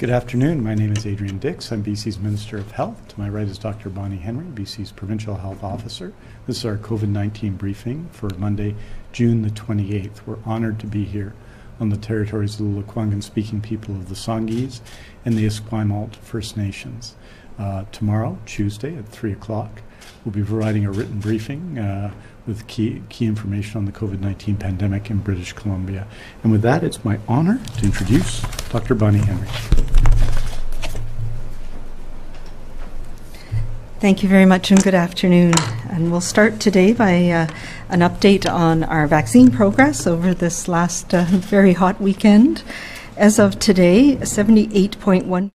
Good afternoon. My name is Adrian Dix. I'm BC's Minister of Health. To my right is Dr. Bonnie Henry, BC's Provincial Health Officer. This is our COVID-19 briefing for Monday, June the 28th. We're honored to be here on the territories of the Lekwungen-speaking people of the Songhees and the Esquimalt First Nations. Tomorrow, Tuesday at 3 o'clock, we'll be providing a written briefing with key information on the COVID-19 pandemic in British Columbia. And with that, it's my honor to introduce Dr. Bonnie Henry. Thank you very much and good afternoon. And we'll start today by an update on our vaccine progress over this last very hot weekend. As of today, 78.1%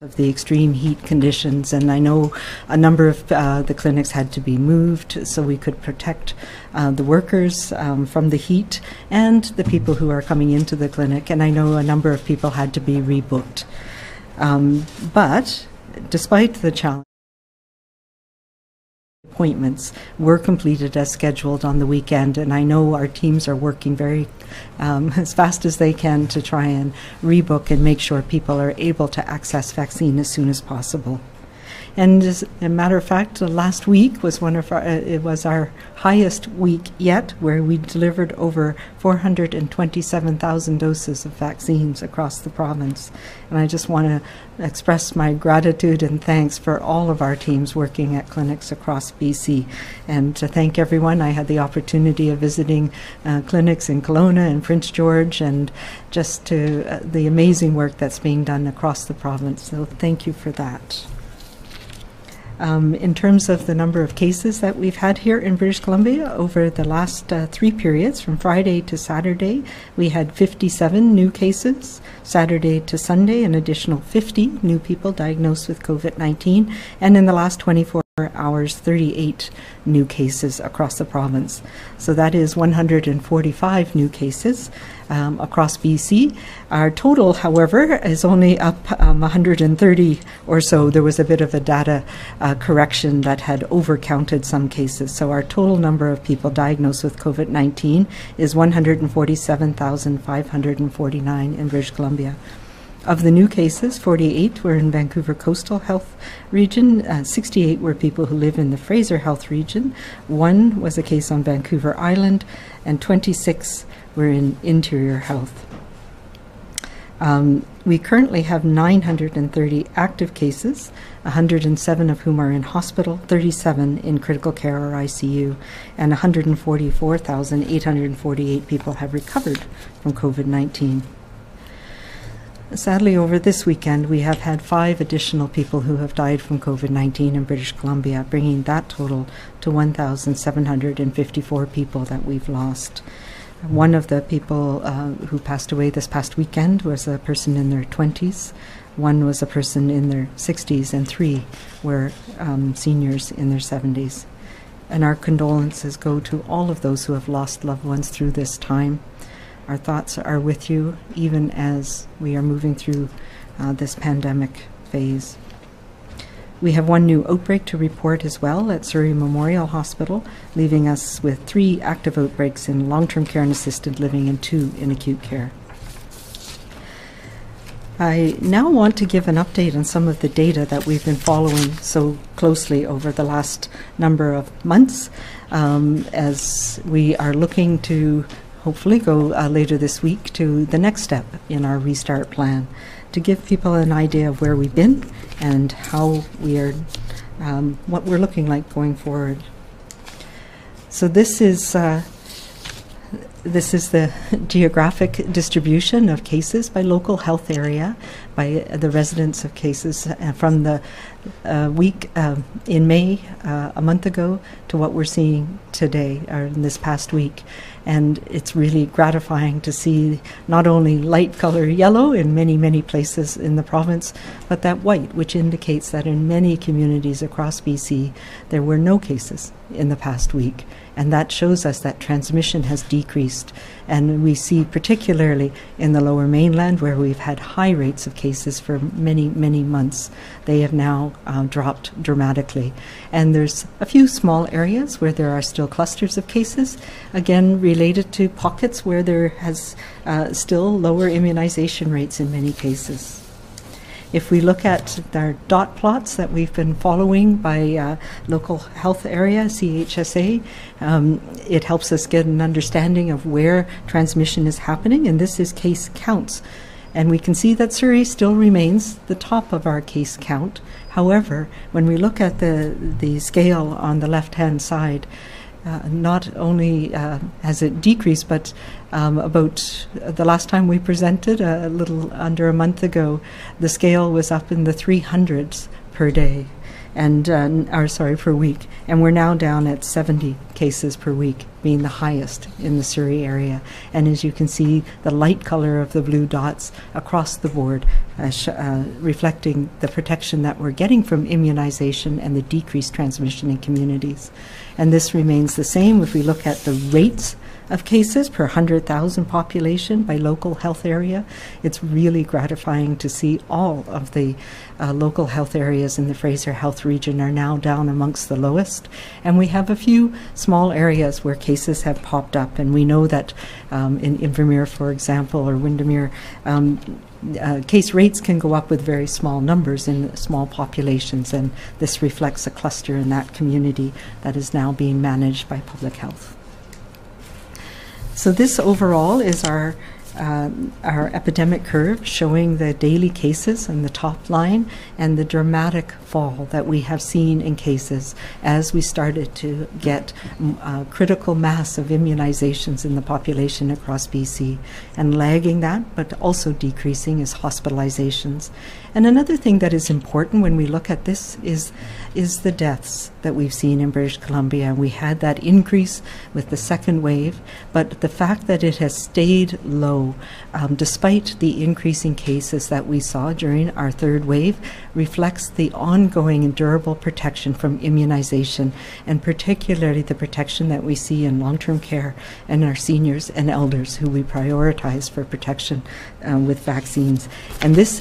of the extreme heat conditions, and I know a number of the clinics had to be moved so we could protect the workers from the heat and the people who are coming into the clinic, and I know a number of people had to be rebooked. But despite the challenge, appointments were completed as scheduled on the weekend, and I know our teams are working very as fast as they can to try and rebook and make sure people are able to access vaccine as soon as possible. And as a matter of fact, last week was it was our highest week yet, where we delivered over 427,000 doses of vaccines across the province. And I just want to express my gratitude and thanks for all of our teams working at clinics across BC. And to thank everyone, I had the opportunity of visiting clinics in Kelowna and Prince George, and just to the amazing work that's being done across the province. So thank you for that. In terms of the number of cases that we've had here in British Columbia over the last 3 periods, from Friday to Saturday, we had 57 new cases. Saturday to Sunday, an additional 50 new people diagnosed with COVID-19. And in the last 24 hours, 38 new cases across the province. So that is 145 new cases across BC. Our total, however, is only up 130 or so. There was a bit of a data correction that had overcounted some cases. So our total number of people diagnosed with COVID-19 is 147,549 in British Columbia. Of the new cases, 48 were in Vancouver Coastal Health Region, 68 were people who live in the Fraser Health Region, 1 was a case on Vancouver Island, and 26 were in Interior Health. We currently have 930 active cases, 107 of whom are in hospital, 37 in critical care or ICU, and 144,848 people have recovered from COVID-19. Sadly, over this weekend, we have had 5 additional people who have died from COVID-19 in British Columbia, bringing that total to 1,754 people that we've lost. One of the people who passed away this past weekend was a person in their 20s. One was a person in their 60s, and 3 were seniors in their 70s. And our condolences go to all of those who have lost loved ones through this time. Our thoughts are with you, even as we are moving through this pandemic phase. We have 1 new outbreak to report as well at Surrey Memorial Hospital, leaving us with 3 active outbreaks in long-term care and assisted living and 2 in acute care. I now want to give an update on some of the data that we've been following so closely over the last number of months, as we are looking to hopefully go later this week to the next step in our restart plan, to give people an idea of where we've been and how we are, what we're looking like going forward. So this is the geographic distribution of cases by local health area by the residents of cases from the week in May a month ago to what we're seeing today or in this past week. And it's really gratifying to see not only light color yellow in many, many places in the province, but that white, which indicates that in many communities across BC, there were no cases in the past week. And that shows us that transmission has decreased. And we see particularly in the Lower Mainland, where we've had high rates of cases for many, many months, they have now dropped dramatically. And there's a few small areas where there are still clusters of cases, again related to pockets where there has still lower immunization rates in many cases. If we look at our dot plots that we've been following by local health area, CHSA, it helps us get an understanding of where transmission is happening, and this is case counts. And we can see that Surrey still remains the top of our case count. However, when we look at the scale on the left-hand side, not only has it decreased, but about the last time we presented, a little under a month ago, the scale was up in the 300s per day, and per week, and we're now down at 70 cases per week, being the highest in the Surrey area. And as you can see, the light color of the blue dots across the board reflecting the protection that we're getting from immunization and the decreased transmission in communities. And this remains the same if we look at the rates of cases per 100,000 population by local health area. It's really gratifying to see all of the local health areas in the Fraser Health region are now down amongst the lowest. And we have a few small areas where cases have popped up. And we know that in Invermere, for example, or Windermere, case rates can go up with very small numbers in small populations, and this reflects a cluster in that community that is now being managed by public health. So this overall is our epidemic curve showing the daily cases on the top line and the dramatic fall that we have seen in cases as we started to get critical mass of immunizations in the population across BC. And lagging that, but also decreasing, is hospitalizations. And another thing that is important when we look at this is the deaths that we've seen in British Columbia. We had that increase with the second wave, but the fact that it has stayed low despite the increasing cases that we saw during our third wave reflects the ongoing and durable protection from immunization, and particularly the protection that we see in long-term care and our seniors and elders who we prioritize for protection with vaccines. And this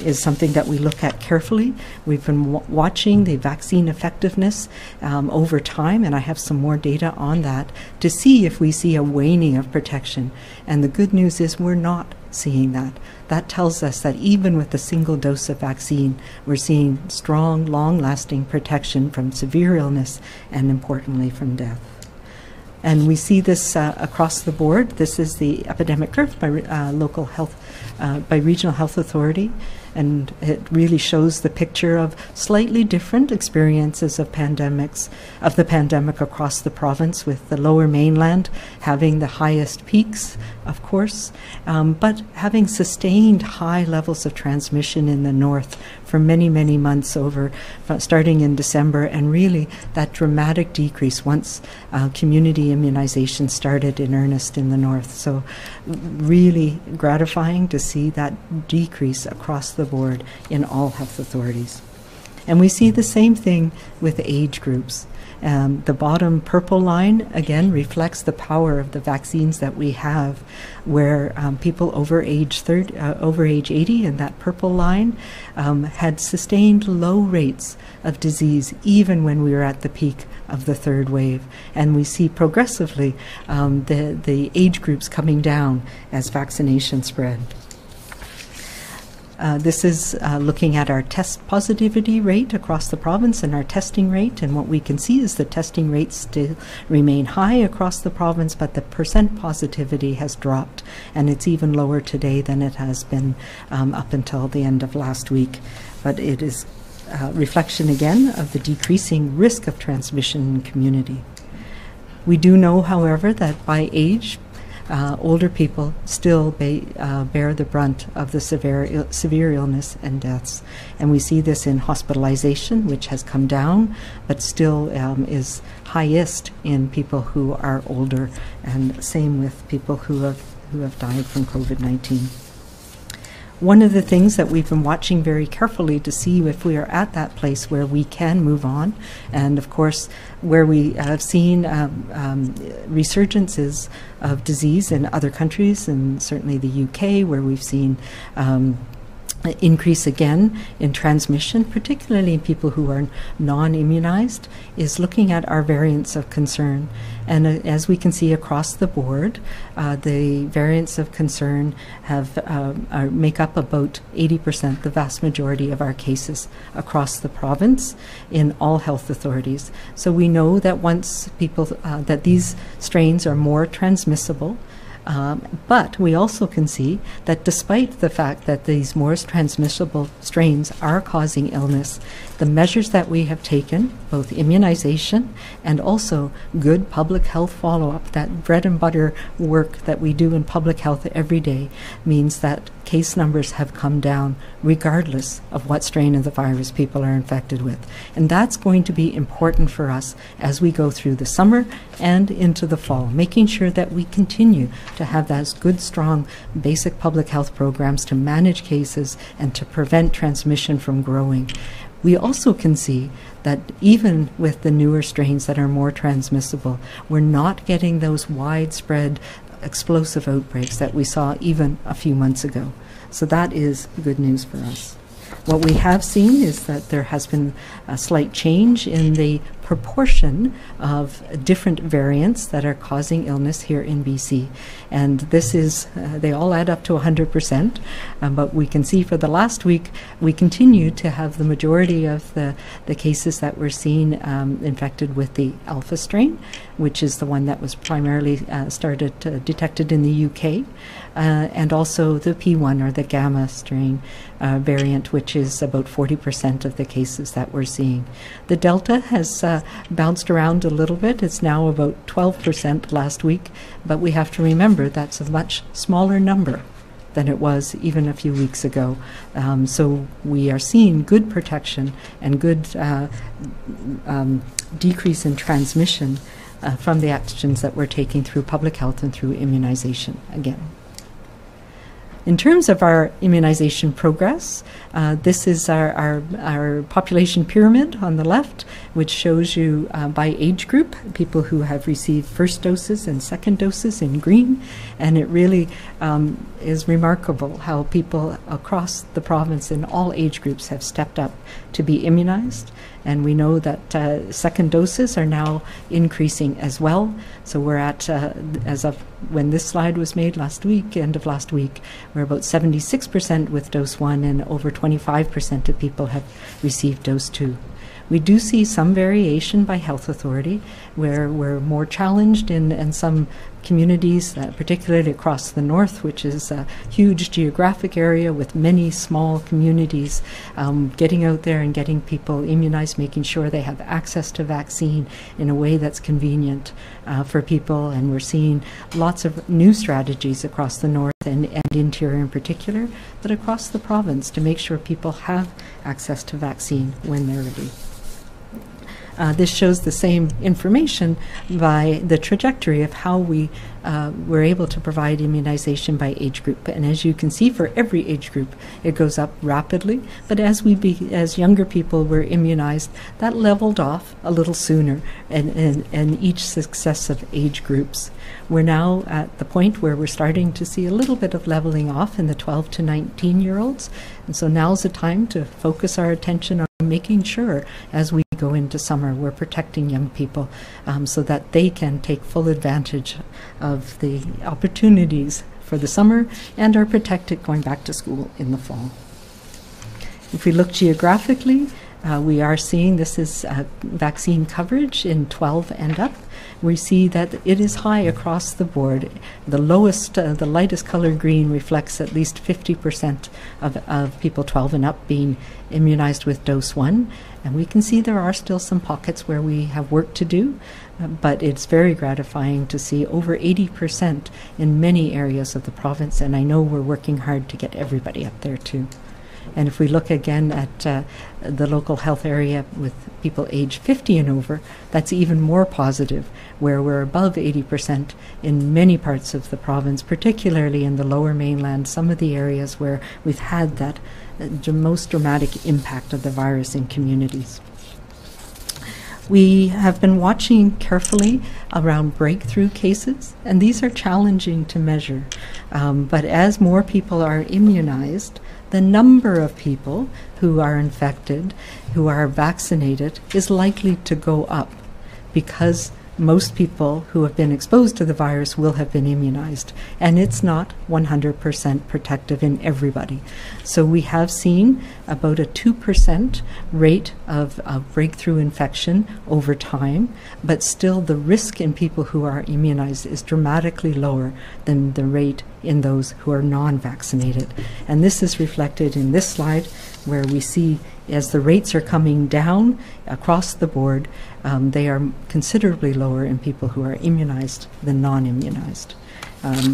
is something that we look at carefully. We've been watching the vaccine effectiveness over time, and I have some more data on that to see if we see a waning of protection. And the good news is we're not seeing that. That tells us that even with a single dose of vaccine, we're seeing strong, long-lasting protection from severe illness and, importantly, from death. And we see this across the board. This is the epidemic curve by local health, by regional health authority, and it really shows the picture of slightly different experiences of the pandemic across the province, with the Lower Mainland having the highest peaks, of course, but having sustained high levels of transmission in the north for many, many months starting in December, and really that dramatic decrease once community immunization started in earnest in the north. So really gratifying to see that decrease across the board in all health authorities. And we see the same thing with age groups. The bottom purple line, again, reflects the power of the vaccines that we have, where people over age 80 in that purple line had sustained low rates of disease even when we were at the peak of the third wave. And we see progressively the age groups coming down as vaccination spread. This is looking at our test positivity rate across the province and our testing rate, and what we can see is the testing rates still remain high across the province, but the percent positivity has dropped, and it's even lower today than it has been up until the end of last week. But it is reflection again of the decreasing risk of transmission in community. We do know, however, that by age, older people still bear the brunt of the severe illness and deaths. And we see this in hospitalization, which has come down, but still is highest in people who are older, and same with people who have died from COVID-19. One of the things that we've been watching very carefully to see if we are at that place where we can move on, and of course where we have seen resurgences of disease in other countries, and certainly the UK, where we've seen increase again in transmission, particularly in people who are non-immunized, is looking at our variants of concern. And as we can see across the board, the variants of concern make up about 80%, the vast majority of our cases across the province in all health authorities. So we know that once people, that these strains are more transmissible, but we also can see that despite the fact that these more transmissible strains are causing illness, the measures that we have taken, both immunization and also good public health follow-up, that bread and butter work that we do in public health every day, means that case numbers have come down regardless of what strain of the virus people are infected with. And that's going to be important for us as we go through the summer and into the fall, making sure that we continue to have those good, strong, basic public health programs to manage cases and to prevent transmission from growing. We also can see that even with the newer strains that are more transmissible, we're not getting those widespread explosive outbreaks that we saw even a few months ago. So that is good news for us. What we have seen is that there has been a slight change in the proportion of different variants that are causing illness here in BC. And this is, they all add up to 100%, but we can see for the last week, we continue to have the majority of the cases that we're seeing infected with the alpha strain, which is the one that was primarily detected in the UK, and also the P1 or the gamma strain variant, which is about 40% of the cases that we're seeing. The Delta has bounced around a little bit. It's now about 12% last week, but we have to remember that's a much smaller number than it was even a few weeks ago. So we are seeing good protection and good decrease in transmission from the actions that we're taking through public health and through immunization again. In terms of our immunization progress, this is our population pyramid on the left, which shows you by age group, people who have received first doses and second doses in green. And it really is remarkable how people across the province in all age groups have stepped up to be immunized. And we know that second doses are now increasing as well. So we're at, as of when this slide was made last week, end of last week, we're about 76% with dose 1, and over 25% of people have received dose 2. We do see some variation by health authority, where we're more challenged in some communities, particularly across the north, which is a huge geographic area with many small communities, getting out there and getting people immunized, making sure they have access to vaccine in a way that's convenient for people. And we're seeing lots of new strategies across the north and interior in particular, but across the province to make sure people have access to vaccine when they're ready. This shows the same information by the trajectory of how we were able to provide immunization by age group. And as you can see, for every age group, it goes up rapidly. But as younger people were immunized, that leveled off a little sooner in each successive age groups. We're now at the point where we're starting to see a little bit of leveling off in the 12 to 19-year-olds. And so now's the time to focus our attention on making sure as we go into summer we're protecting young people so that they can take full advantage of the opportunities for the summer and are protected going back to school in the fall. If we look geographically, we are seeing this is vaccine coverage in 12 and up. we see that it is high across the board. The lightest color green reflects at least 50% of people 12 and up being immunized with dose 1. And we can see there are still some pockets where we have work to do, but it's very gratifying to see over 80% in many areas of the province, and I know we're working hard to get everybody up there too. And if we look again at the local health area with people age 50 and over, that's even more positive, where we're above 80% in many parts of the province, particularly in the lower mainland, some of the areas where we've had that most dramatic impact of the virus in communities. We have been watching carefully around breakthrough cases, and these are challenging to measure. But as more people are immunized, the number of people who are infected, who are vaccinated, is likely to go up because most people who have been exposed to the virus will have been immunized, and it's not 100% protective in everybody. So we have seen about a 2% rate of breakthrough infection over time, but still the risk in people who are immunized is dramatically lower than the rate in those who are non-vaccinated. And this is reflected in this slide, where we see as the rates are coming down across the board, they are considerably lower in people who are immunized than non-immunized.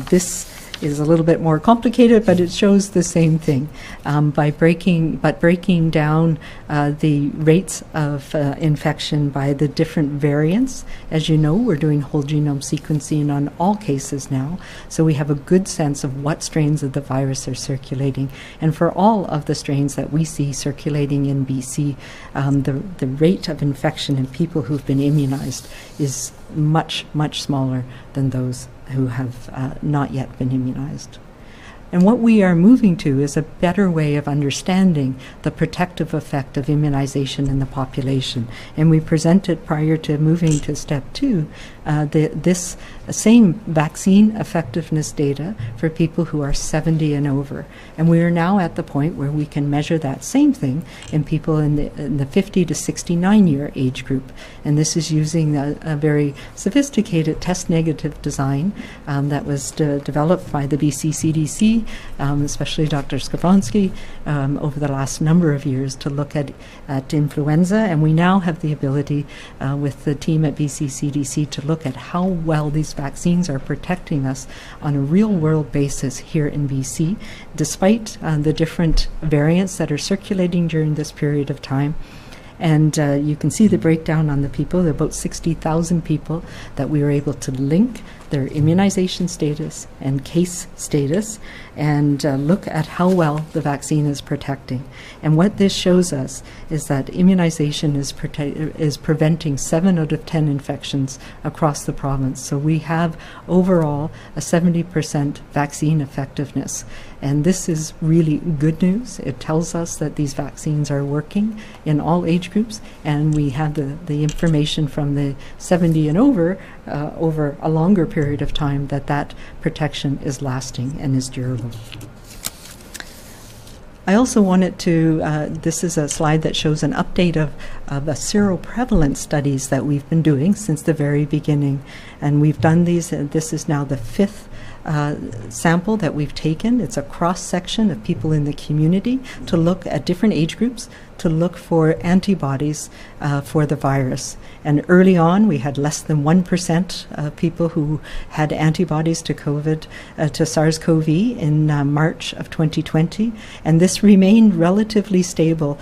This is a little bit more complicated, but it shows the same thing. By breaking down the rates of infection by the different variants. As you know, we're doing whole genome sequencing on all cases now, so we have a good sense of what strains of the virus are circulating. And for all of the strains that we see circulating in BC, the rate of infection in people who've been immunized is much, much smaller than those who have not yet been immunized. And what we are moving to is a better way of understanding the protective effect of immunization in the population. And we presented, prior to moving to step 2, this same vaccine effectiveness data for people who are 70 and over. And we are now at the point where we can measure that same thing in people in the 50 to 69 year age group. And this is using a very sophisticated test negative design that was developed by the BC CDC, especially Dr. Skowronski, over the last number of years to look at influenza. And we now have the ability with the team at BC CDC to look at how well these vaccines are protecting us on a real-world basis here in BC, despite the different variants that are circulating during this period of time. And you can see the breakdown on the people. There are about 60,000 people that we were able to link their immunization status and case status and look at how well the vaccine is protecting. And what this shows us is that immunization is preventing 7 out of 10 infections across the province. So we have overall a 70% vaccine effectiveness. And this is really good news. It tells us that these vaccines are working in all age groups, and we have the information from the 70 and over a longer period of time that protection is lasting and is durable. I also wanted to, this is a slide that shows an update of the seroprevalence studies that we've been doing since the very beginning. And we've done these, this is now the 5th sample that we've taken. It's a cross-section of people in the community to look at different age groups to look for antibodies for the virus. And early on, we had less than 1% of people who had antibodies to to SARS-CoV in March of 2020. And this remained relatively stable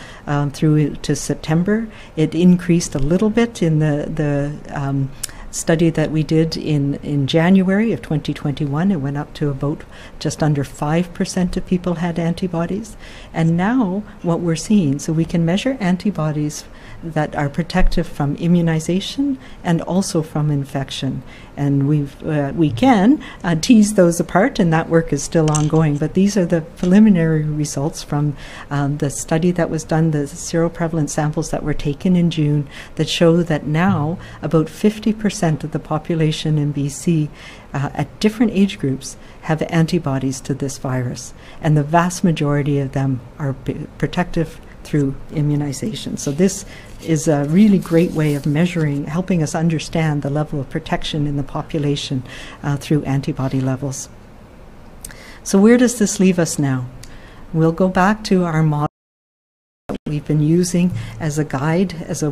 through to September. It increased a little bit in the study that we did in January of 2021. It went up to about just under 5% of people had antibodies. And now what we're seeing, so we can measure antibodies that are protective from immunization and also from infection. And we can tease those apart, and that work is still ongoing. But these are the preliminary results from the study that was done, the seroprevalence samples that were taken in June, that show that now about 50% of the population in BC at different age groups have antibodies to this virus. And the vast majority of them are protective through immunization. So this is a really great way of measuring, helping us understand the level of protection in the population through antibody levels. So where does this leave us now? We'll go back to our model that we've been using as a guide, as a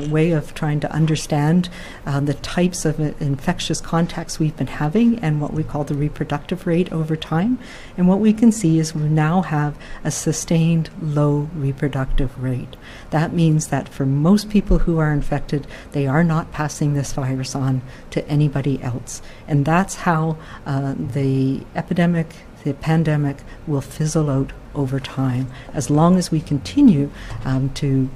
way of trying to understand the types of infectious contacts we've been having and what we call the reproductive rate over time. And what we can see is we now have a sustained low reproductive rate. That means that for most people who are infected, they are not passing this virus on to anybody else. And that's how the pandemic will fizzle out over time, as long as we continue to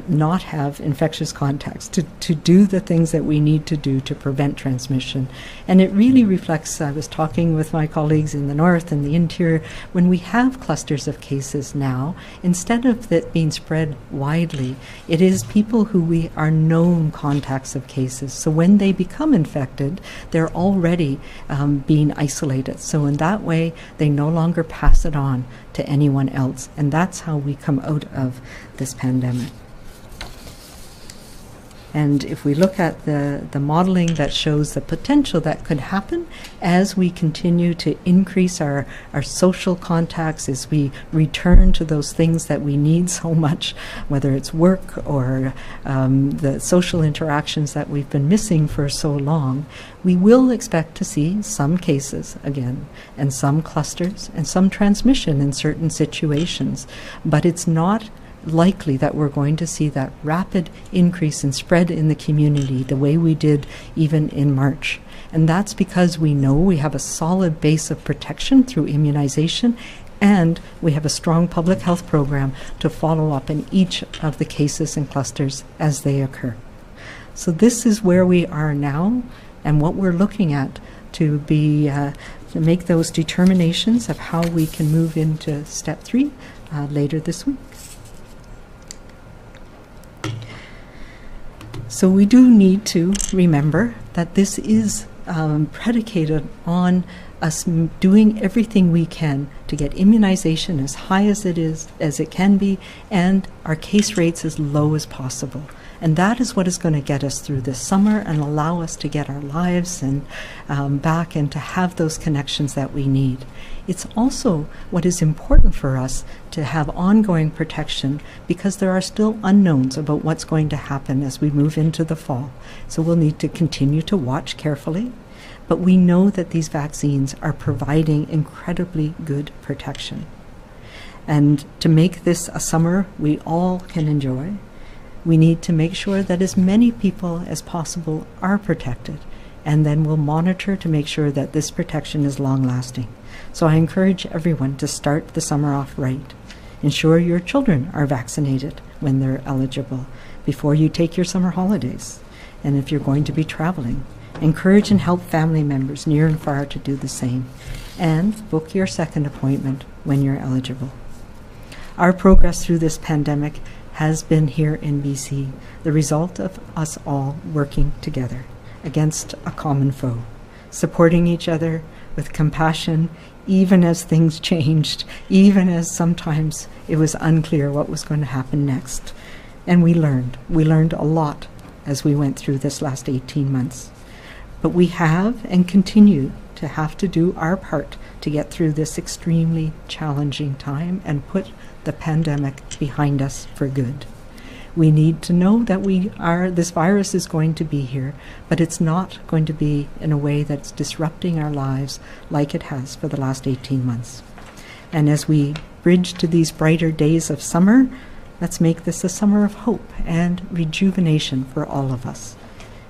not have infectious contacts, to do the things that we need to do to prevent transmission. And it really reflects, I was talking with my colleagues in the north and the interior, when we have clusters of cases now, instead of it being spread widely, it is people who we are known contacts of cases. So when they become infected, they're already being isolated. So in that way, they no longer pass it on to anyone else. And that's how we come out of this pandemic. And if we look at the modeling that shows the potential that could happen as we continue to increase our social contacts, as we return to those things that we need so much, whether it's work or the social interactions that we've been missing for so long, we will expect to see some cases again, and some clusters, and some transmission in certain situations. But it's not likely that we're going to see that rapid increase in spread in the community the way we did even in March. And that's because we know we have a solid base of protection through immunization, and we have a strong public health program to follow up in each of the cases and clusters as they occur. So this is where we are now, and what we're looking at to make those determinations of how we can move into step 3 later this week. So we do need to remember that this is predicated on us doing everything we can to get immunization as high as it can be, and our case rates as low as possible. And that is what is going to get us through this summer and allow us to get our lives and back and to have those connections that we need. It's also what is important for us to have ongoing protection, because there are still unknowns about what's going to happen as we move into the fall. So we'll need to continue to watch carefully. But we know that these vaccines are providing incredibly good protection. And to make this a summer we all can enjoy, we need to make sure that as many people as possible are protected, and then we'll monitor to make sure that this protection is long-lasting. So I encourage everyone to start the summer off right. Ensure your children are vaccinated when they're eligible before you take your summer holidays. And if you're going to be traveling, encourage and help family members near and far to do the same. And book your second appointment when you're eligible. Our progress through this pandemic has been here in BC the result of us all working together against a common foe, supporting each other with compassion, even as things changed, even as sometimes it was unclear what was going to happen next. And we learned a lot as we went through this last 18 months. But we have and continue to have to do our part to get through this extremely challenging time and put the pandemic behind us for good. We need to know that this virus is going to be here, but it's not going to be in a way that's disrupting our lives like it has for the last 18 months. And as we bridge to these brighter days of summer, let's make this a summer of hope and rejuvenation for all of us.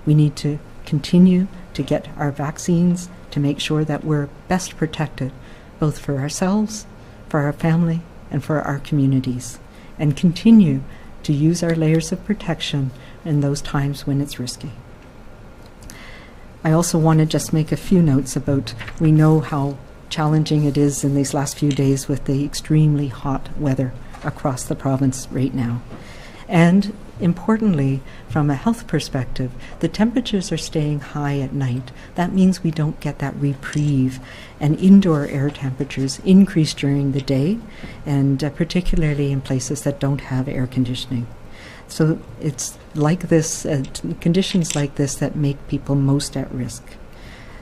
We need to continue to get our vaccines to make sure that we're best protected, both for ourselves, for our family, and for our communities, and continue to use our layers of protection in those times when it's risky. I also want to just make a few notes about, we know how challenging it is in these last few days with the extremely hot weather across the province right now. And importantly, from a health perspective, the temperatures are staying high at night. That means we don't get that reprieve, and indoor air temperatures increase during the day, and particularly in places that don't have air conditioning. So it's like this, conditions like this that make people most at risk.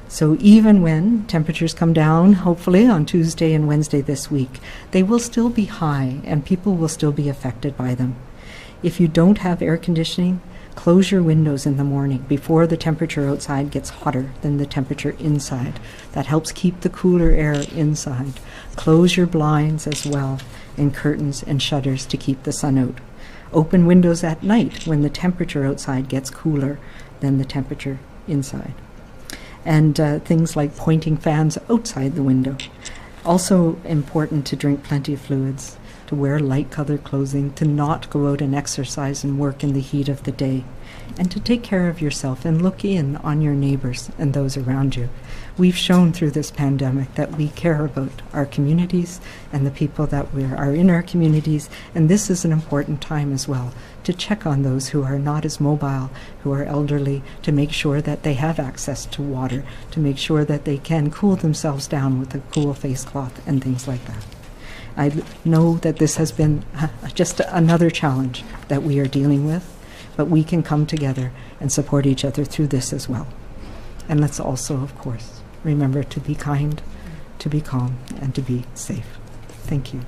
So even when temperatures come down, hopefully on Tuesday and Wednesday this week, they will still be high and people will still be affected by them. If you don't have air conditioning, close your windows in the morning before the temperature outside gets hotter than the temperature inside. That helps keep the cooler air inside. Close your blinds as well, and curtains and shutters to keep the sun out. Open windows at night when the temperature outside gets cooler than the temperature inside. And things like pointing fans outside the window. Also important to drink plenty of fluids, to wear light-colored clothing, to not go out and exercise and work in the heat of the day, and to take care of yourself and look in on your neighbors and those around you. We've shown through this pandemic that we care about our communities and the people that are in our communities, and this is an important time as well to check on those who are not as mobile, who are elderly, to make sure that they have access to water, to make sure that they can cool themselves down with a cool face cloth and things like that. I know that this has been just another challenge that we are dealing with, but we can come together and support each other through this as well. And let's also, of course, remember to be kind, to be calm, and to be safe. Thank you.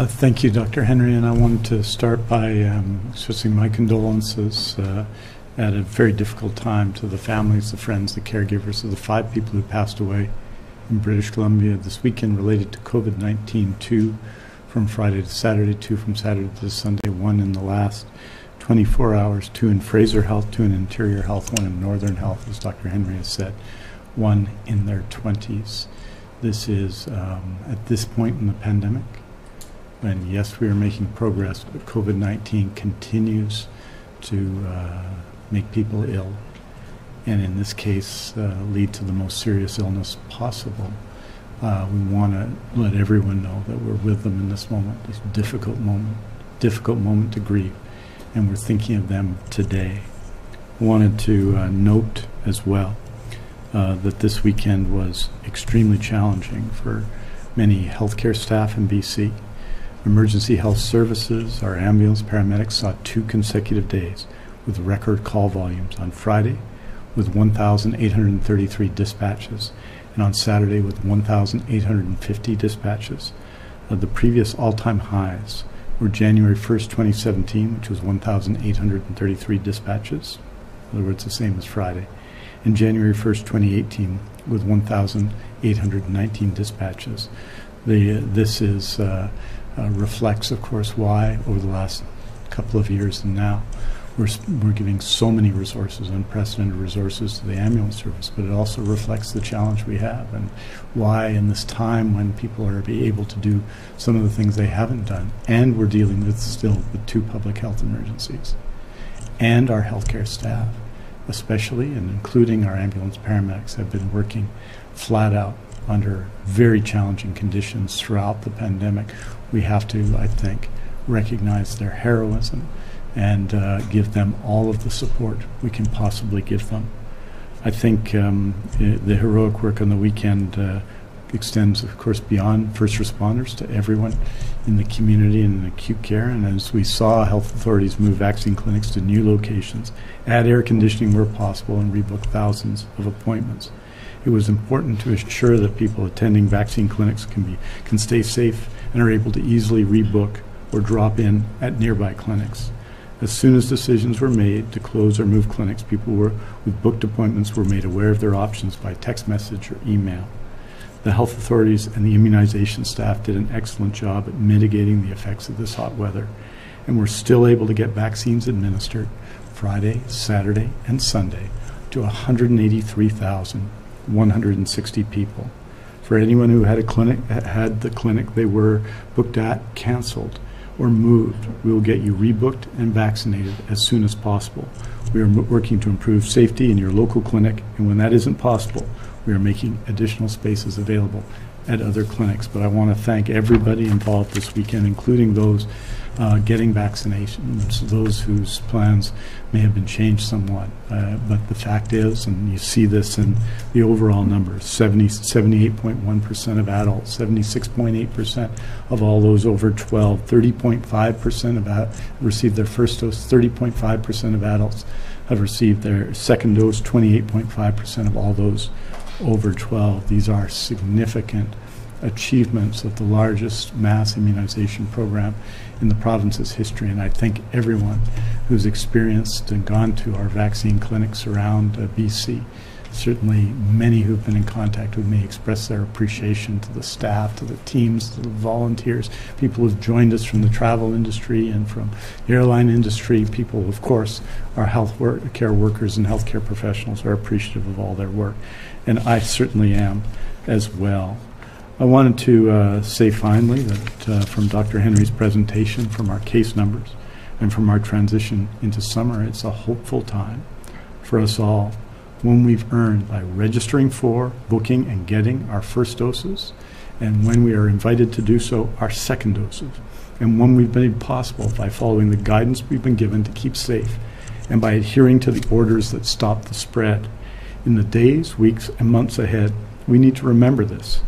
Thank you, Dr. Henry, and I wanted to start by expressing my condolences at a very difficult time to the families, the friends, the caregivers of the 5 people who passed away in British Columbia this weekend related to COVID-19, 2 from Friday to Saturday, 2 from Saturday to Sunday, 1 in the last 24 hours, 2 in Fraser Health, 2 in Interior Health, 1 in Northern Health, as Dr. Henry has said, 1 in their 20s. This is at this point in the pandemic, and yes, we are making progress, but COVID-19 continues to make people ill, and in this case, lead to the most serious illness possible. We want to let everyone know that we're with them in this moment, this difficult moment to grieve, and we're thinking of them today. I wanted to note as well that this weekend was extremely challenging for many healthcare staff in BC. Emergency health services, our ambulance paramedics saw 2 consecutive days with record call volumes on Friday with 1,833 dispatches and on Saturday with 1,850 dispatches. The previous all-time highs were January 1st, 2017, which was 1,833 dispatches, in other words, the same as Friday, and January 1st, 2018, with 1,819 dispatches. This is reflects, of course, why over the last couple of years and now we're giving so many resources, unprecedented resources to the ambulance service, but it also reflects the challenge we have and why in this time when people are able to do some of the things they haven't done, and we're dealing with still with 2 public health emergencies, and our healthcare staff, especially and including our ambulance paramedics, have been working flat out under very challenging conditions throughout the pandemic. We have to, I think, recognize their heroism and give them all of the support we can possibly give them. I think the heroic work on the weekend extends, of course, beyond first responders to everyone in the community and in acute care. And as we saw health authorities move vaccine clinics to new locations, add air conditioning where possible, and rebook thousands of appointments, it was important to ensure that people attending vaccine clinics can stay safe and are able to easily rebook or drop in at nearby clinics. As soon as decisions were made to close or move clinics, people with booked appointments were made aware of their options by text message or email. The health authorities and the immunization staff did an excellent job at mitigating the effects of this hot weather, and were still able to get vaccines administered Friday, Saturday, and Sunday to 183,160 people. For anyone who had the clinic they were booked at canceled or moved, we will get you rebooked and vaccinated as soon as possible. We are working to improve safety in your local clinic, and when that isn't possible, we are making additional spaces available at other clinics. But I want to thank everybody involved this weekend, including those getting vaccinations, those whose plans may have been changed somewhat. But the fact is, and you see this in the overall numbers, 78.1% of adults, 76.8% of all those over 12, 30.5% of received their first dose, 30.5% of adults have received their second dose, 28.5% of all those over 12. These are significant achievements of the largest mass immunization program in the province's history, and I thank everyone who's experienced and gone to our vaccine clinics around BC. Certainly many who've been in contact with me express their appreciation to the staff, to the teams, to the volunteers, people who've joined us from the travel industry and from the airline industry. People, of course, our care workers and healthcare professionals are appreciative of all their work, and I certainly am as well. I wanted to say finally that from Dr. Henry's presentation, from our case numbers, and from our transition into summer, it's a hopeful time for us all when we've earned by registering for, booking, and getting our first doses, and when we are invited to do so, our second doses, and when we've made possible by following the guidance we've been given to keep safe, and by adhering to the orders that stop the spread. In the days, weeks, and months ahead, we need to remember this.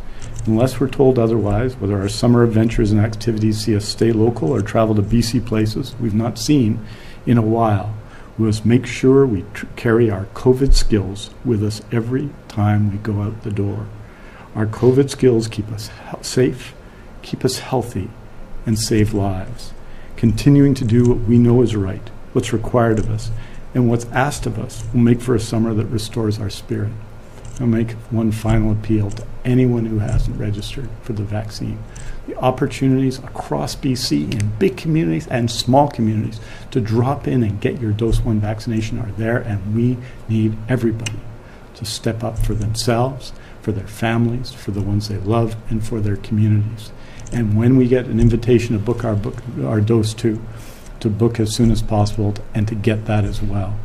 Unless we're told otherwise, whether our summer adventures and activities see us stay local or travel to BC places we've not seen in a while, we must make sure we carry our COVID skills with us every time we go out the door. Our COVID skills keep us safe, keep us healthy, and save lives. Continuing to do what we know is right, what's required of us, and what's asked of us will make for a summer that restores our spirit. I'll make one final appeal to anyone who hasn't registered for the vaccine. The opportunities across BC in big communities and small communities to drop in and get your dose 1 vaccination are there, and we need everybody to step up for themselves, for their families, for the ones they love, and for their communities. And when we get an invitation to book our dose 2, to book as soon as possible and to get that as well.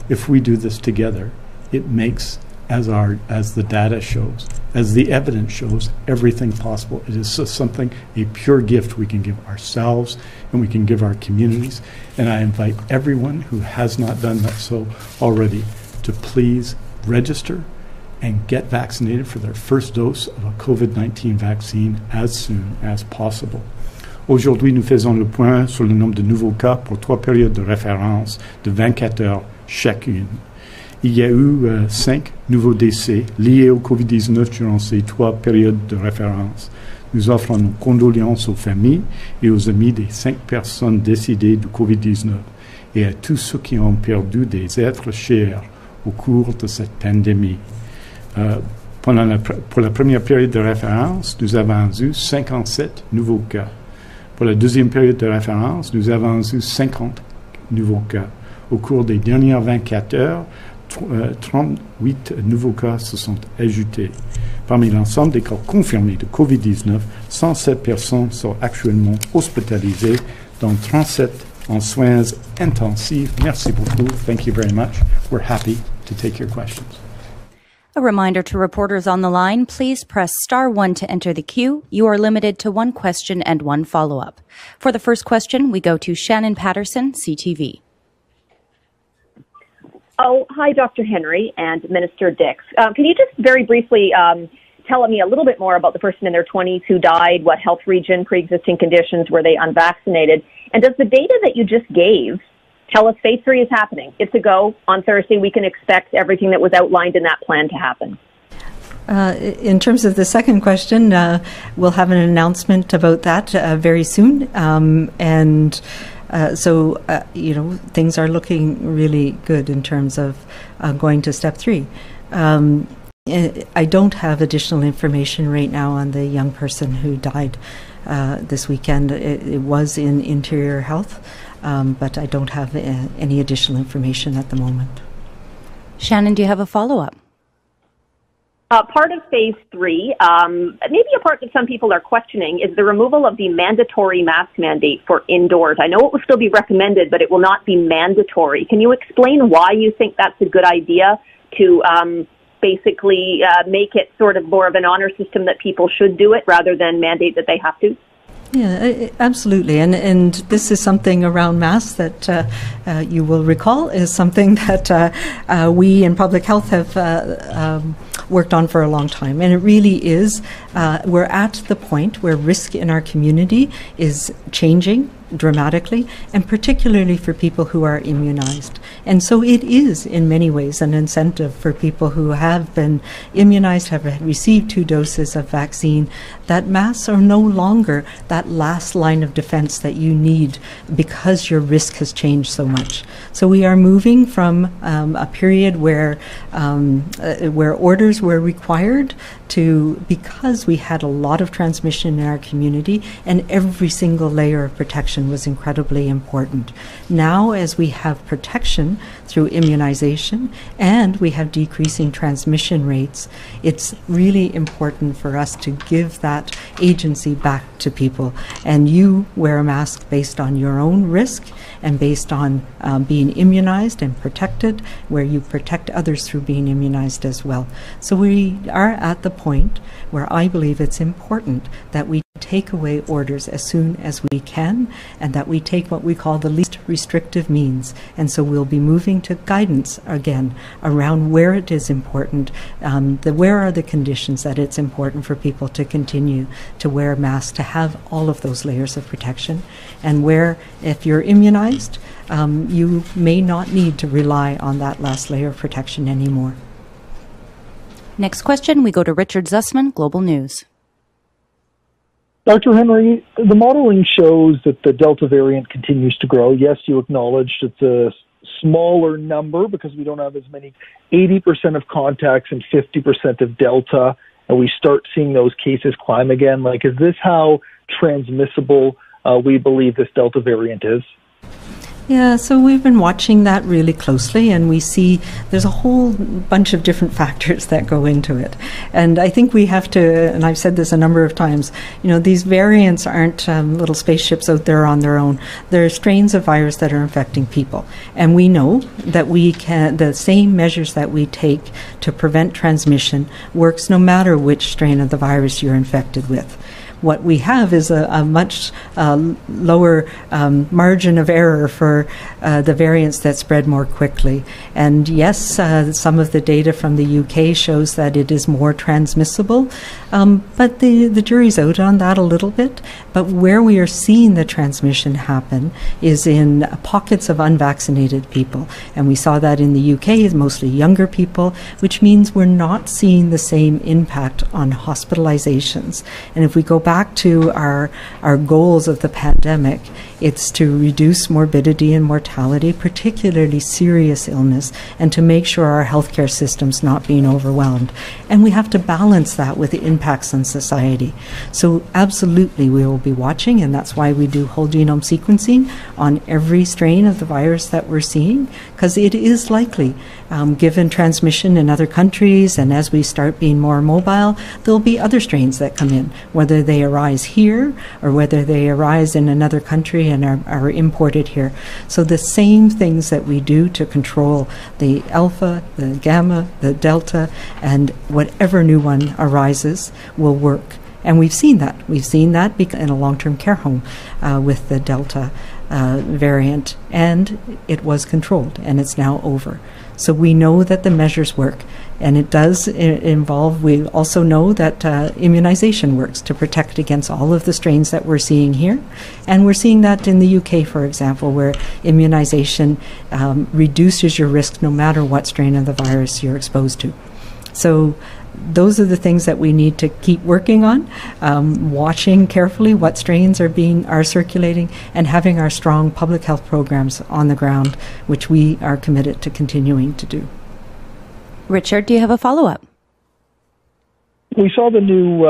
If we do this together, it makes, as the data shows, as the evidence shows, everything possible. It is something, a pure gift we can give ourselves and we can give our communities. And I invite everyone who has not done that so already to please register and get vaccinated for their first dose of a COVID-19 vaccine as soon as possible. Aujourd'hui, nous faisons le point sur le nombre de nouveaux cas pour 3 périodes de référence de 24 heures chacune. Il y a eu 5 nouveaux décès liés au COVID-19 durant ces 3 périodes de référence. Nous offrons nos condoléances aux familles et aux amis des 5 personnes décédées du COVID-19 et à tous ceux qui ont perdu des êtres chers au cours de cette pandémie. Pour la première période de référence, nous avons eu 57 nouveaux cas. Pour la deuxième période de référence, nous avons eu 50 nouveaux cas. Au cours des dernières 24 heures, 38 nouveaux cas se sont ajoutés. Parmi l'ensemble des cas confirmés de COVID-19, 107 personnes sont actuellement hospitalisées, dont 37 en soins intensifs. Merci beaucoup. Thank you very much. We're happy to take your questions. A reminder to reporters on the line, please press *1 to enter the queue. You are limited to 1 question and 1 follow-up. For the first question, we go to Shannon Patterson, CTV. Oh, hi, Dr. Henry and Minister Dix. Can you just very briefly tell me a little bit more about the person in their 20s who died, what health region, pre-existing conditions, were they unvaccinated? And does the data that you just gave tell us phase 3 is happening? It's a go. On Thursday, we can expect everything that was outlined in that plan to happen. In terms of the second question, we'll have an announcement about that very soon. So, things are looking really good in terms of going to step 3. I don't have additional information right now on the young person who died this weekend. It was in Interior Health, but I don't have any additional information at the moment. Shannon, do you have a follow-up? Part of phase 3, maybe a part that some people are questioning, is the removal of the mandatory mask mandate for indoors. I know it will still be recommended, but it will not be mandatory. Can you explain why you think that's a good idea to basically make it sort of more of an honor system that people should do it rather than mandate that they have to? Yeah, absolutely. And this is something around masks that you will recall is something that we in public health have worked on for a long time. And it really is, we're at the point where risk in our community is changing dramatically, and particularly for people who are immunized. And so it is, in many ways, an incentive for people who have been immunized, have received 2 doses of vaccine, that masks are no longer that last line of defense that you need because your risk has changed so much. So we are moving from a period where orders were required to, because we had a lot of transmission in our community and every single layer of protection was incredibly important. Now, as we have protection through immunization and we have decreasing transmission rates, it's really important for us to give that agency back to people. And you wear a mask based on your own risk and based on being immunized and protected, where you protect others through being immunized as well. So we are at the point where I believe it's important that we take away orders as soon as we can, and that we take what we call the least restrictive means. And so we'll be moving to guidance again around where it is important, where are the conditions that it's important for people to continue to wear masks, to have all of those layers of protection, and where, if you're immunized, you may not need to rely on that last layer of protection anymore. Next question, we go to Richard Zussman, Global News. Dr. Henry, the modeling shows that the Delta variant continues to grow. Yes, you acknowledged it's a smaller number because we don't have as many, 80% of contacts and 50% of Delta, and we start seeing those cases climb again. Like, is this how transmissible we believe this Delta variant is? Yeah, so we've been watching that really closely, and we see there's a whole bunch of different factors that go into it. And I think we have to, and I've said this a number of times, you know, these variants aren't little spaceships out there on their own. They're strains of virus that are infecting people. And we know that we can, the same measures that we take to prevent transmission works no matter which strain of the virus you're infected with. What we have is a much lower margin of error for the variants that spread more quickly. And yes, some of the data from the UK shows that it is more transmissible, but the jury's out on that a little bit. But where we are seeing the transmission happen is in pockets of unvaccinated people. And we saw that in the UK, mostly younger people, which means we're not seeing the same impact on hospitalizations. And if we go back to our goals of the pandemic, it's to reduce morbidity and mortality, particularly serious illness, and to make sure our healthcare system's not being overwhelmed. And we have to balance that with the impacts on society. So absolutely we will be watching, and that's why we do whole genome sequencing on every strain of the virus that we're seeing, because it is likely, given transmission in other countries, and as we start being more mobile, there'll be other strains that come in, whether they arise here or whether they arise in another country and are imported here. So the same things that we do to control the alpha, the gamma, the delta, and whatever new one arises will work. And we've seen that. We've seen that in a long-term care home with the Delta variant, and it was controlled, and it's now over. So we know that the measures work, and it does involve, we also know that immunization works to protect against all of the strains that we're seeing here. And we're seeing that in the UK, for example, where immunization reduces your risk no matter what strain of the virus you're exposed to. So those are the things that we need to keep working on, watching carefully what strains are circulating, and having our strong public health programs on the ground, which we are committed to continuing to do. Richard, do you have a follow-up? We saw the new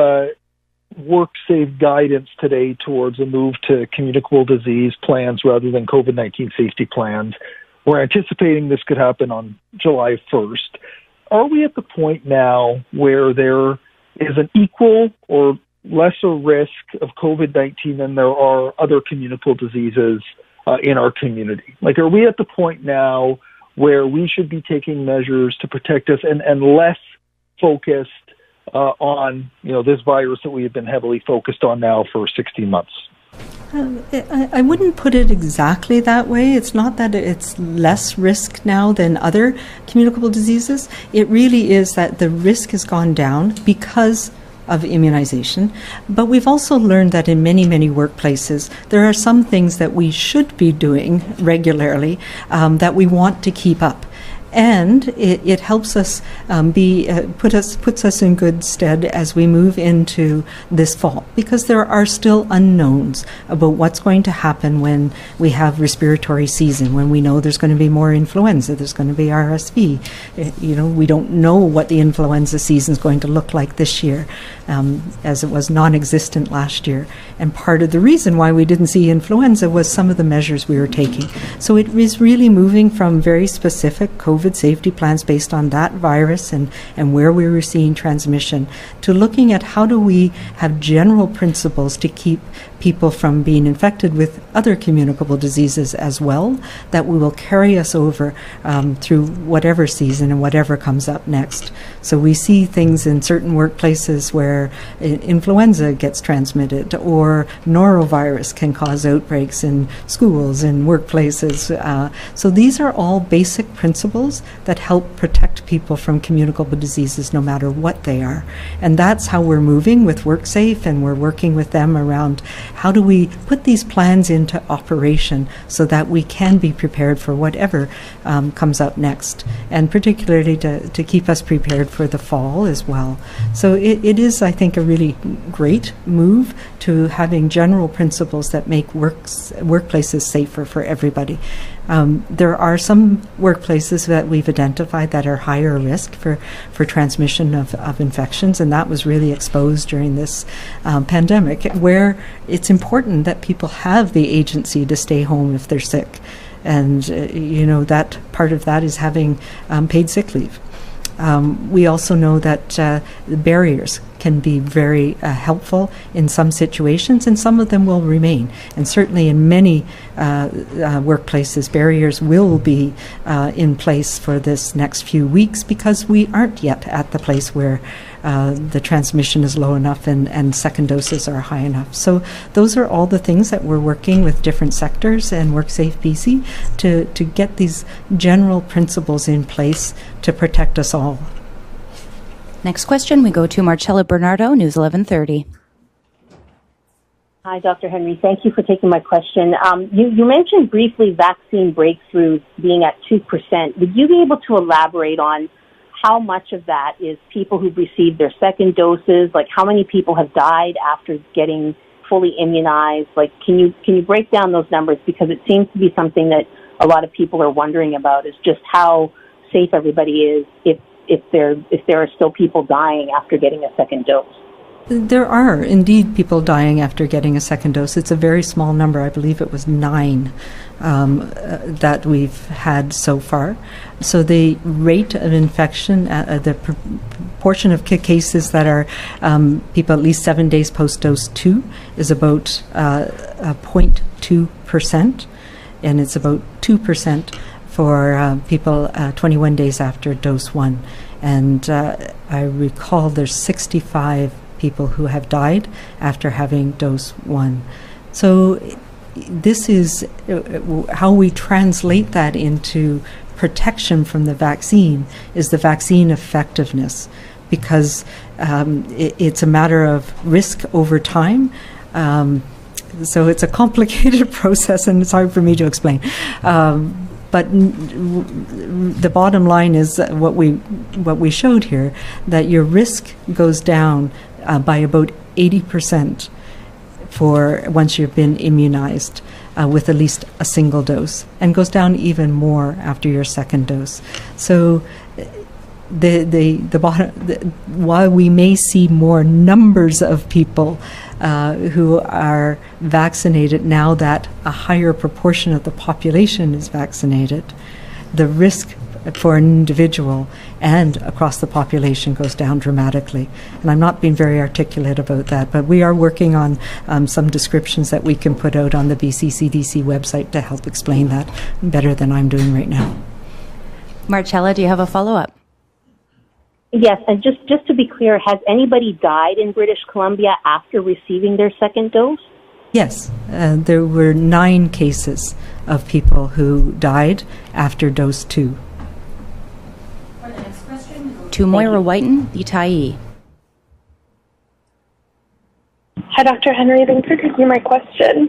WorkSafe guidance today towards a move to communicable disease plans rather than COVID-19 safety plans. We're anticipating this could happen on July 1st. are we at the point now where there is an equal or lesser risk of COVID-19 than there are other communicable diseases in our community? Like, are we at the point now where we should be taking measures to protect us and less focused on, this virus that we have been heavily focused on now for 16 months? I wouldn't put it exactly that way. It's not that it's less risk now than other communicable diseases. It really is that the risk has gone down because of immunization. But we've also learned that in many, many workplaces, there are some things that we should be doing regularly that we want to keep up. And it helps us puts us in good stead as we move into this fall, because there are still unknowns about what's going to happen when we have respiratory season, when we know there's going to be more influenza, there's going to be RSV. We don't know what the influenza season is going to look like this year, as it was non-existent last year. And part of the reason why we didn't see influenza was some of the measures we were taking. So it is really moving from very specific COVID safety plans based on that virus and where we were seeing transmission to looking at how do we have general principles to keep people from being infected with other communicable diseases as well, that will carry us over through whatever season and whatever comes up next. So we see things in certain workplaces where influenza gets transmitted, or norovirus can cause outbreaks in schools and workplaces. So these are all basic principles that help protect people from communicable diseases no matter what they are. And that's how we're moving with WorkSafe, and we're working with them around how do we put these plans into operation so that we can be prepared for whatever comes up next, and particularly to keep us prepared for the fall as well. So it is, I think, a really great move to having general principles that make workplaces safer for everybody. There are some workplaces that we've identified that are higher risk for transmission of infections, and that was really exposed during this pandemic, where it's important that people have the agency to stay home if they're sick. And, that part of that is having paid sick leave. We also know that the barriers can be very helpful in some situations, and some of them will remain. And certainly in many workplaces, barriers will be in place for this next few weeks, because we aren't yet at the place where the transmission is low enough and second doses are high enough. So those are all the things that we're working with different sectors and WorkSafe BC to get these general principles in place to protect us all. Next question, we go to Marcella Bernardo, News 1130. Hi, Dr. Henry. Thank you for taking my question. You mentioned briefly vaccine breakthroughs being at 2%. Would you be able to elaborate on how much of that is people who've received their second doses? Like, how many people have died after getting fully immunized? Like, can you break down those numbers? Because it seems to be something that a lot of people are wondering about, is just how safe everybody is if there are still people dying after getting a second dose. There are indeed people dying after getting a second dose. It's a very small number. I believe it was 9 that we've had so far. So the rate of infection, the proportion of cases that are people at least 7 days post-dose 2 is about 0.2%, and it's about 2% for people 21 days after dose 1. And I recall there's 65 people who have died after having dose 1. So this is how we translate that into protection from the vaccine, is the vaccine effectiveness, because it's a matter of risk over time. So it's a complicated process, and it's hard for me to explain. But the bottom line is what we showed here, that your risk goes down by about 80% for once you've been immunized with at least a single dose, and goes down even more after your second dose. So while we may see more numbers of people who are vaccinated now that a higher proportion of the population is vaccinated, the risk for an individual and across the population goes down dramatically. And I'm not being very articulate about that, but we are working on some descriptions that we can put out on the BC CDC website to help explain that better than I'm doing right now. Marcella, do you have a follow-up? Yes, and just to be clear, has anybody died in British Columbia after receiving their second dose? Yes, there were 9 cases of people who died after dose 2. For the next question, to Moira Whiten, the Tyee. Hi, Dr. Henry. Thanks for taking my question.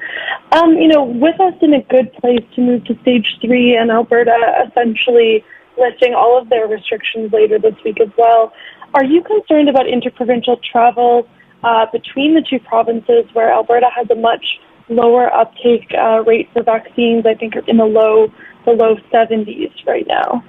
With us in a good place to move to stage 3 and Alberta essentially lifting all of their restrictions later this week as well, are you concerned about interprovincial travel between the two provinces where Alberta has a much lower uptake rate for vaccines? I think in the low 70s right now.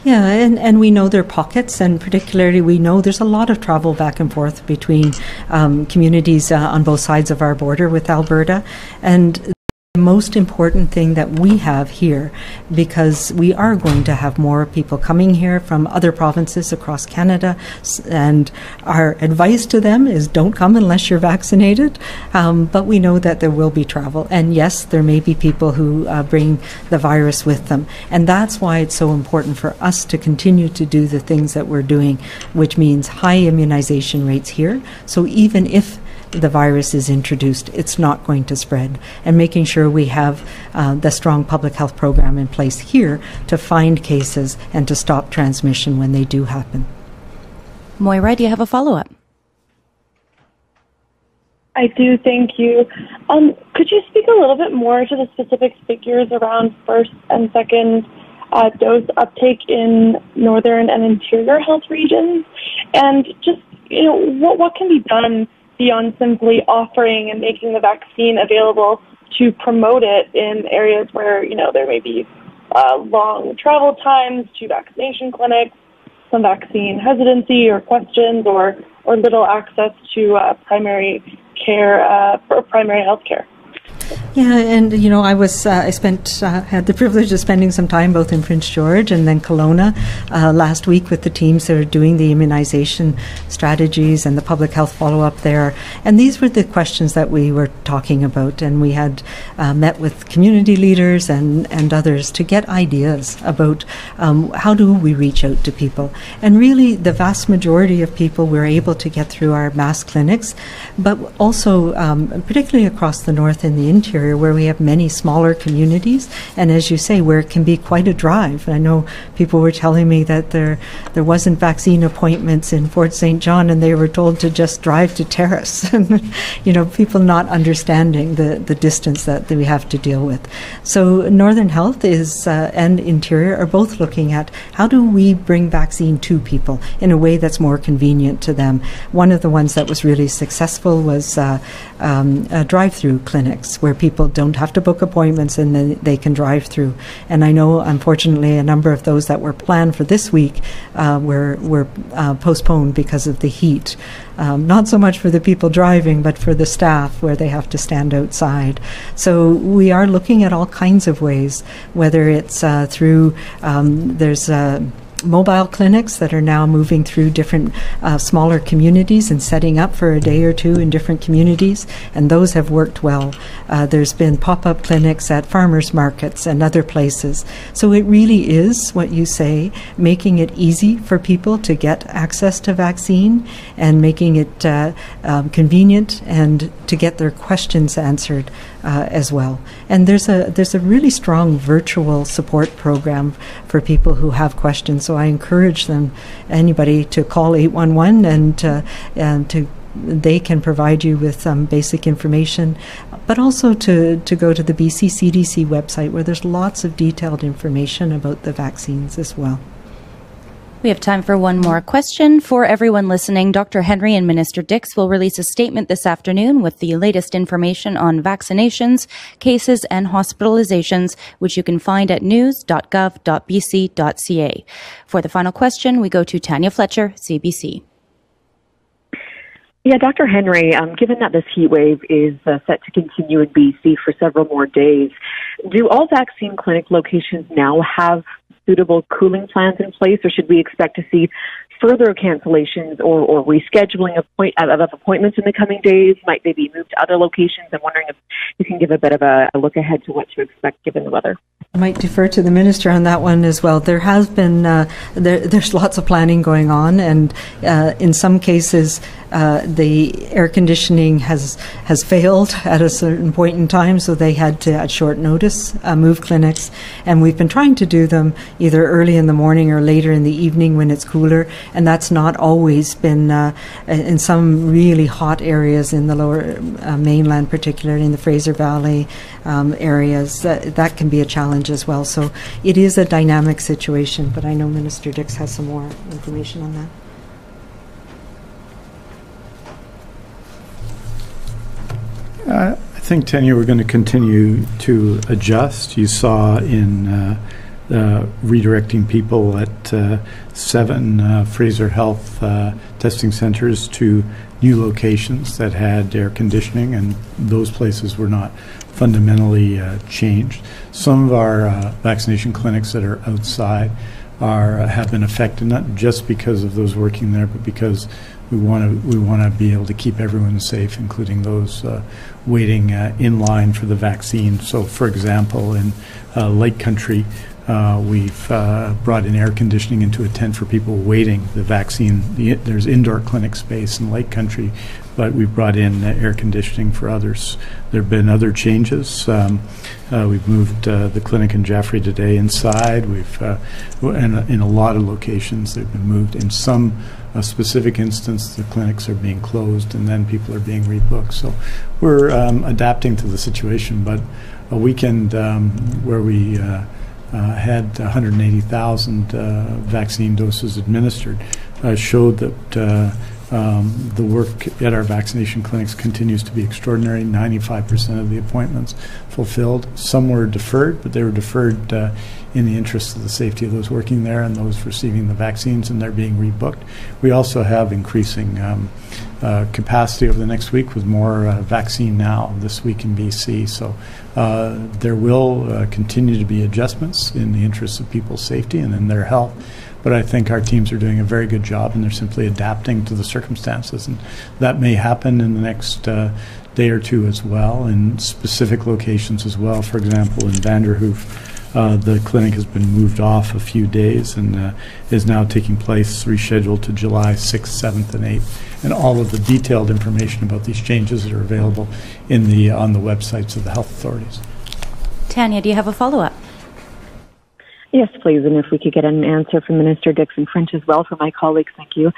Yeah, and we know there are pockets, and particularly we know there's a lot of travel back and forth between communities on both sides of our border with Alberta. And the most important thing that we have here, because we are going to have more people coming here from other provinces across Canada, and our advice to them is don't come unless you're vaccinated, but we know that there will be travel, and yes, there may be people who bring the virus with them, and that's why it's so important for us to continue to do the things that we're doing, which means high immunization rates here, so even if the virus is introduced, it's not going to spread, and making sure we have the strong public health program in place here to find cases and to stop transmission when they do happen. Moira, do you have a follow-up? I do, thank you. Could you speak a little bit more to the specific figures around first and second dose uptake in northern and interior health regions? And just, what can be done beyond simply offering and making the vaccine available to promote it in areas where, there may be long travel times to vaccination clinics, some vaccine hesitancy or questions, or little access to primary care or primary health care? Yeah, and I had the privilege of spending some time both in Prince George and then Kelowna last week with the teams that are doing the immunization strategies and the public health follow-up there. And these were the questions that we were talking about, and we had met with community leaders and others to get ideas about how do we reach out to people. And really, the vast majority of people we're able to get through our mass clinics, but also particularly across the north and the interior, where we have many smaller communities, and as you say, where it can be quite a drive. I know people were telling me that there wasn't vaccine appointments in Fort St. John, and they were told to just drive to Terrace. People not understanding the distance that we have to deal with. So Northern Health and Interior are both looking at how do we bring vaccine to people in a way that's more convenient to them. One of the ones that was really successful was drive-through clinics, where people don't have to book appointments and then they can drive through. And I know, unfortunately, a number of those that were planned for this week were postponed because of the heat. Not so much for the people driving, but for the staff, where they have to stand outside. So we are looking at all kinds of ways, whether it's through, there's mobile clinics that are now moving through different smaller communities and setting up for a day or two in different communities, and those have worked well. There's been pop-up clinics at farmers markets and other places. So it really is what you say, making it easy for people to get access to vaccine and making it convenient and to get their questions answered as well. And there's a really strong virtual support program for people who have questions. So I encourage anybody to call 811 and they can provide you with some basic information, but also to go to the BC CDC website, where there's lots of detailed information about the vaccines as well. We have time for one more question. For everyone listening, Dr. Henry and Minister Dix will release a statement this afternoon with the latest information on vaccinations, cases, and hospitalizations, which you can find at news.gov.bc.ca. For the final question, we go to Tanya Fletcher, CBC. Yeah, Dr. Henry, given that this heat wave is set to continue in BC for several more days, do all vaccine clinic locations now have suitable cooling plans in place, or should we expect to see further cancellations or rescheduling of appointments in the coming days? Might they be moved to other locations? I'm wondering if you can give a bit of a look ahead to what to expect given the weather. I might defer to the Minister on that one as well. There has been, there's lots of planning going on, and in some cases the air conditioning has failed at a certain point in time, so they had to, at short notice, move clinics, and we've been trying to do them either early in the morning or later in the evening when it's cooler, and that's not always been, in some really hot areas in the lower mainland, particularly in the Fraser Valley areas, that can be a challenge as well. So it is a dynamic situation, but I know Minister Dix has some more information on that. I think, Tanya, we're going to continue to adjust. You saw in redirecting people at 7 Fraser Health testing centers to new locations that had air conditioning, and those places were not fundamentally changed. Some of our vaccination clinics that are outside have been affected, not just because of those working there, but because we want to be able to keep everyone safe, including those waiting in line for the vaccine. So, for example, in Lake Country, we've brought in air conditioning into a tent for people waiting the vaccine. There's indoor clinic space in Lake Country, but we've brought in air conditioning for others. There have been other changes. We've moved the clinic in Jaffrey today inside. And in a lot of locations they've been moved. In some specific instance, the clinics are being closed and then people are being rebooked. So we're adapting to the situation. But a weekend where we had 180,000 vaccine doses administered showed that the work at our vaccination clinics continues to be extraordinary. 95% of the appointments fulfilled. Some were deferred, but they were deferred in the interest of the safety of those working there and those receiving the vaccines, and they're being rebooked. We also have increasing capacity over the next week with more Vaccine Now this week in BC. So there will continue to be adjustments in the interest of people's safety and in their health. But I think our teams are doing a very good job, and they're simply adapting to the circumstances. And that may happen in the next day or two as well, in specific locations as well. For example, in Vanderhoof, the clinic has been moved off a few days and is now taking place, rescheduled to July 6th, 7th, and 8th. And all of the detailed information about these changes are available on the websites of the health authorities. Tanya, do you have a follow-up? Yes, please, and if we could get an answer from Minister Dix in French as well for my colleagues, thank you.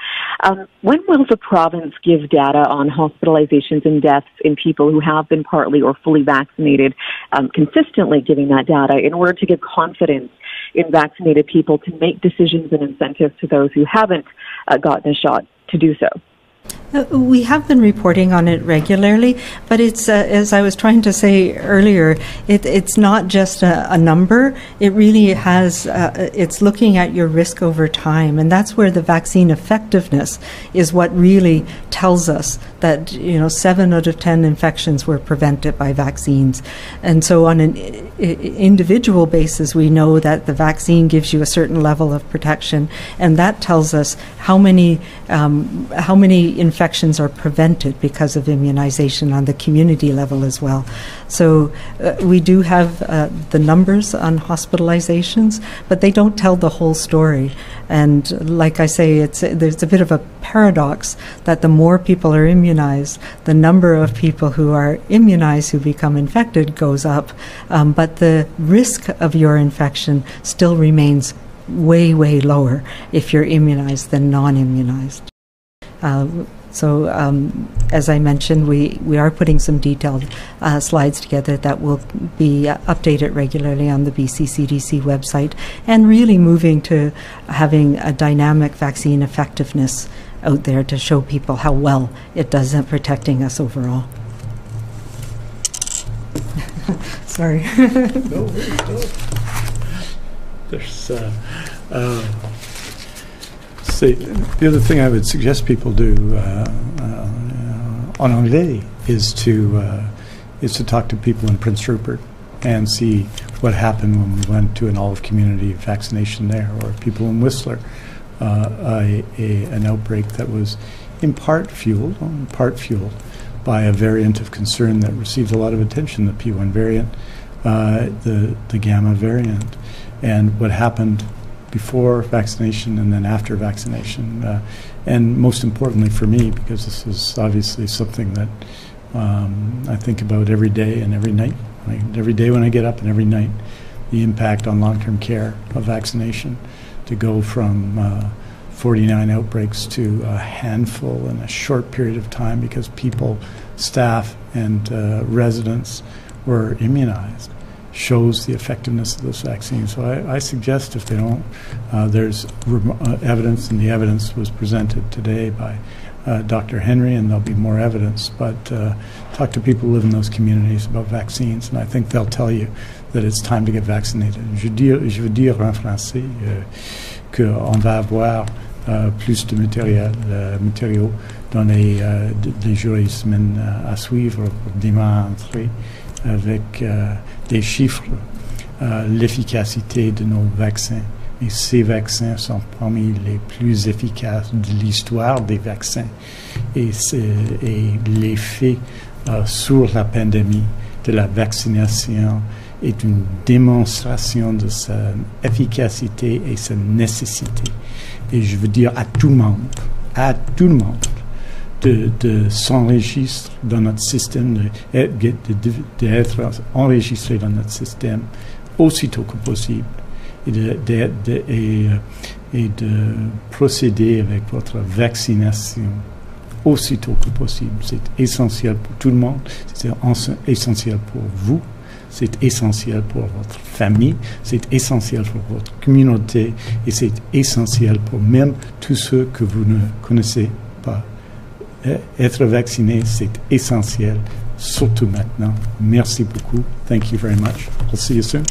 When will the province give data on hospitalizations and deaths in people who have been partly or fully vaccinated, consistently giving that data in order to give confidence in vaccinated people to make decisions and incentives to those who haven't gotten a shot to do so? We have been reporting on it regularly, but it's, as I was trying to say earlier, it's not just a number. It really has, it's looking at your risk over time, and that's where the vaccine effectiveness is what really tells us that, 7 out of 10 infections were prevented by vaccines. And so on an individual basis, we know that the vaccine gives you a certain level of protection, and that tells us how many infections are prevented because of immunization on the community level as well. So we do have the numbers on hospitalizations, but they don't tell the whole story. And like I say, there's a bit of a paradox that the more people are immunized, the number of people who are immunized who become infected goes up, but the risk of your infection still remains way, way lower if you're immunized than non-immunized. So as I mentioned, we are putting some detailed slides together that will be updated regularly on the BC CDC website, and really moving to having a dynamic vaccine effectiveness out there to show people how well it does in protecting us overall. Sorry. No. There's the other thing I would suggest people do en anglais is to talk to people in Prince Rupert and see what happened when we went to an all-of-community vaccination there, or people in Whistler, an outbreak that was in part fueled by a variant of concern that received a lot of attention, the P1 variant, the Gamma variant, and what happened before vaccination and then after vaccination. And most importantly for me, because this is obviously something that I think about every day and every night, every day when I get up and every night, the impact on long-term care of vaccination, to go from 49 outbreaks to a handful in a short period of time because people, staff, and residents were immunized, shows the effectiveness of this vaccine. So I suggest if they don't, there's evidence, and the evidence was presented today by Dr. Henry, and there'll be more evidence, but talk to people who live in those communities about vaccines, and I think they'll tell you that it's time to get vaccinated. Je veux dire en français qu'on va avoir plus de matériaux dans les jours et semaines à suivre pour démontrer avec des chiffres l'efficacité de nos vaccins. Et ces vaccins sont parmi les plus efficaces de l'histoire des vaccins. Et l'effet sur la pandémie de la vaccination est une démonstration de sa efficacité et sa nécessité. Et je veux dire à tout le monde, de s'enregistrer dans notre système, d'être enregistré dans notre système aussitôt que possible, et de procéder avec votre vaccination aussitôt que possible. C'est essentiel pour tout le monde, c'est essentiel pour vous, c'est essentiel pour votre famille, c'est essentiel pour votre communauté, et c'est essentiel pour même tous ceux que vous ne connaissez pas. Être vacciné, c'est essentiel, surtout maintenant. Merci beaucoup. Thank you very much. I'll see you soon.